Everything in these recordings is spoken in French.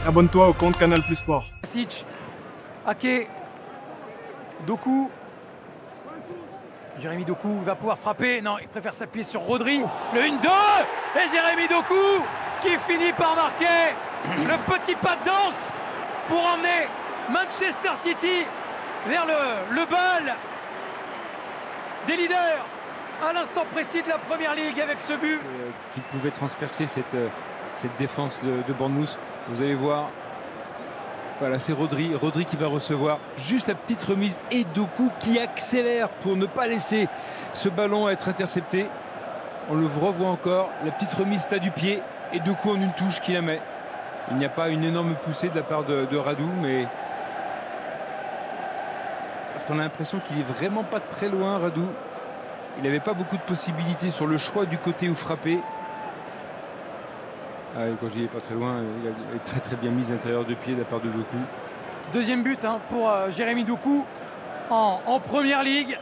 abonne-toi au compte Canal Plus Sport. Kovacic, Ake, Doku. Jérémy Doku va pouvoir frapper. Non, il préfère s'appuyer sur Rodri. Le 1-2. Et Jérémy Doku qui finit par marquer le petit pas de danse pour emmener Manchester City vers le bal des leaders à l'instant précis de la Première Ligue avec ce but. Qui pouvait transpercer cette défense de Bournemouth. Vous allez voir. Voilà, c'est Rodri qui va recevoir juste la petite remise et Doku qui accélère pour ne pas laisser ce ballon être intercepté. On le revoit encore, la petite remise plat du pied et Doku en une touche qui la met. Il n'y a pas une énorme poussée de la part de Radu, mais parce qu'on a l'impression qu'il est vraiment pas très loin, Radu. Il n'avait pas beaucoup de possibilités sur le choix du côté où frapper. Ah oui, quand j'y ai pas très loin, il est très très bien mis à l'intérieur de pied de la part de Doku. Deuxième but pour Jérémy Doku en Première Ligue.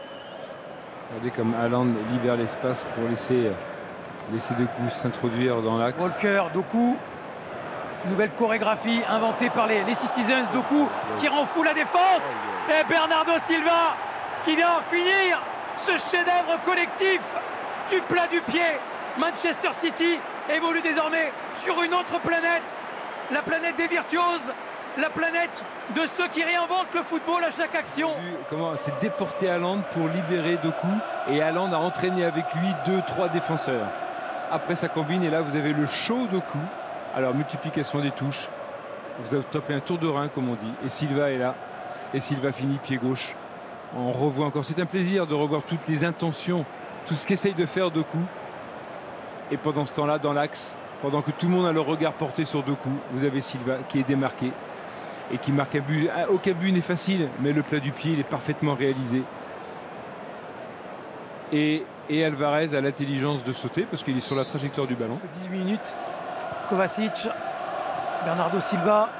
Regardez comme Haaland libère l'espace pour laisser Doku s'introduire dans l'axe. Walker, Doku. Nouvelle chorégraphie inventée par les Citizens. Doku qui rend fou la défense. Et Bernardo Silva qui vient finir ce chef-d'œuvre collectif du plat du pied. Manchester City évolue désormais sur une autre planète, la planète des virtuoses, la planète de ceux qui réinventent le football à chaque action. Comment s'est déporté Haaland pour libérer Doku et Haaland a entraîné avec lui 2-3 défenseurs. Après ça combine et là vous avez le show Doku. Alors multiplication des touches, vous avez topé un tour de rein comme on dit et Silva est là et Silva finit pied gauche. On revoit encore, c'est un plaisir de revoir toutes les intentions, tout ce qu'essaye de faire Doku. Et pendant ce temps-là, dans l'axe, pendant que tout le monde a le regard porté sur Doku, vous avez Silva qui est démarqué et qui marque un but. Aucun but n'est facile, mais le plat du pied, il est parfaitement réalisé. Et Alvarez a l'intelligence de sauter parce qu'il est sur la trajectoire du ballon. 18 minutes, Kovacic, Bernardo Silva.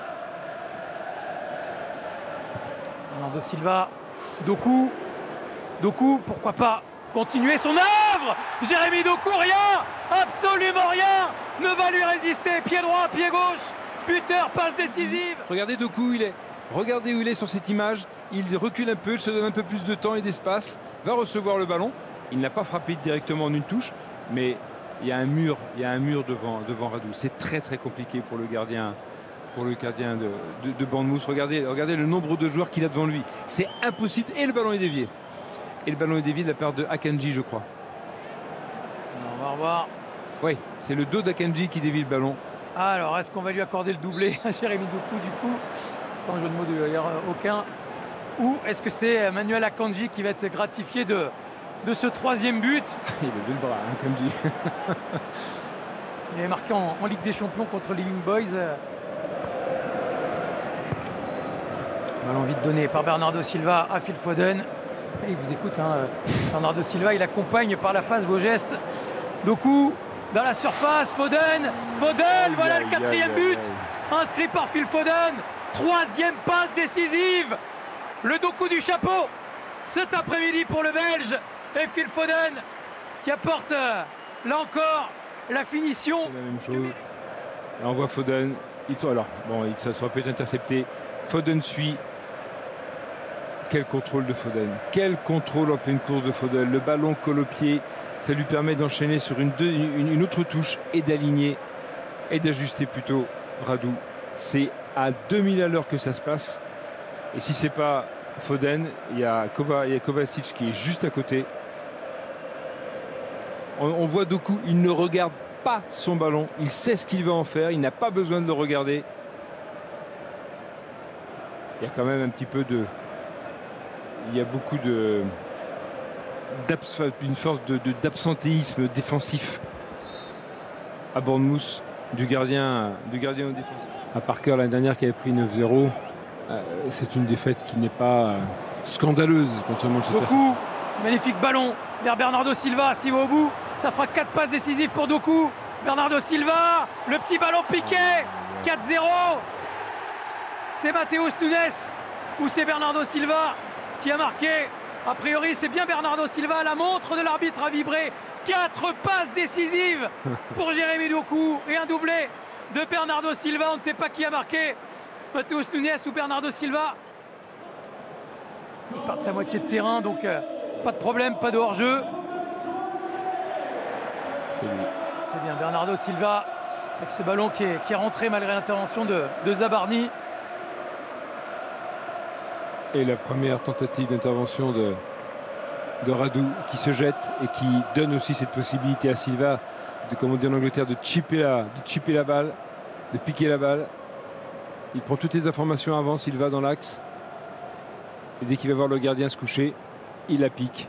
Bernardo Silva, Doku, pourquoi pas continuer son œuvre. Jérémy Doku, rien, absolument rien ne va lui résister. Pied droit, pied gauche, buteur, passe décisive. Regardez Doku où il est. Regardez où il est sur cette image. Il recule un peu, il se donne un peu plus de temps et d'espace. Va recevoir le ballon. Il n'a pas frappé directement en une touche, mais il y a un mur devant Radu. C'est très très compliqué pour le gardien de Bournemouth. Regardez le nombre de joueurs qu'il a devant lui. C'est impossible et le ballon est dévié. Et le ballon est dévié de la part de Akanji, je crois. On va revoir. Oui, c'est le dos d'Akanji qui dévie le ballon. Alors, est-ce qu'on va lui accorder le doublé à Jérémy Doku, du coup, sans jeu de mots d'ailleurs aucun, ou est-ce que c'est Manuel Akanji qui va être gratifié de ce troisième but? Il a vu le bras, Akanji. Il avait marqué en Ligue des Champions contre les Young Boys. Ballon vite donné par Bernardo Silva à Phil Foden. Il vous écoute, Bernardo Silva, il accompagne par la passe vos gestes. Doku dans la surface, Foden, voilà le quatrième but inscrit par Phil Foden. Troisième passe décisive. Le Doku du chapeau cet après-midi pour le Belge. Et Phil Foden qui apporte là encore la finition. C'est la même chose. Là, on voit Foden. Ça aurait pu être intercepté. Foden suit. Quel contrôle de Foden. Quel contrôle en pleine course de Foden. Le ballon colle au pied. Ça lui permet d'enchaîner sur une autre touche et d'aligner et d'ajuster plutôt Radu. C'est à 2000 à l'heure que ça se passe. Et si c'est pas Foden, il y a Kovacic qui est juste à côté. On voit Doku, il ne regarde pas son ballon. Il sait ce qu'il va en faire. Il n'a pas besoin de le regarder. Il y a quand même un petit peu de... Il y a beaucoup une force d'absentéisme défensif à Bournemouth du gardien au défensif. À Parker l'année dernière qui avait pris 9-0, c'est une défaite qui n'est pas scandaleuse contre Manchester City. Doku, magnifique ballon vers Bernardo Silva. S'il va au bout, ça fera 4 passes décisives pour Doku. Bernardo Silva, le petit ballon piqué, 4-0. C'est Matheus Nunes ou c'est Bernardo Silva qui a marqué. A priori, c'est bien Bernardo Silva. La montre de l'arbitre a vibré. 4 passes décisives pour Jérémy Doku et un doublé de Bernardo Silva. On ne sait pas qui a marqué, Matheus Nunes ou Bernardo Silva. Il part de sa moitié de terrain, donc pas de problème, pas de hors-jeu. C'est lui. C'est bien Bernardo Silva avec ce ballon qui est rentré malgré l'intervention de Zabarni. Et la première tentative d'intervention de Radu qui se jette et qui donne aussi cette possibilité à Silva de, comme on dit en Angleterre, de chipper la balle, de piquer la balle. Il prend toutes les informations avant Silva dans l'axe. Et dès qu'il va voir le gardien se coucher, il la pique.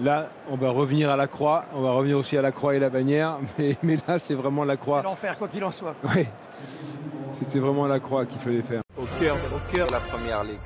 Là, on va revenir à la croix. On va revenir aussi à la croix et la bannière. Mais là, c'est vraiment la croix. C'est l'enfer, quoi qu'il en soit. Ouais. C'était vraiment la croix qu'il fallait faire. Au cœur de la première ligue.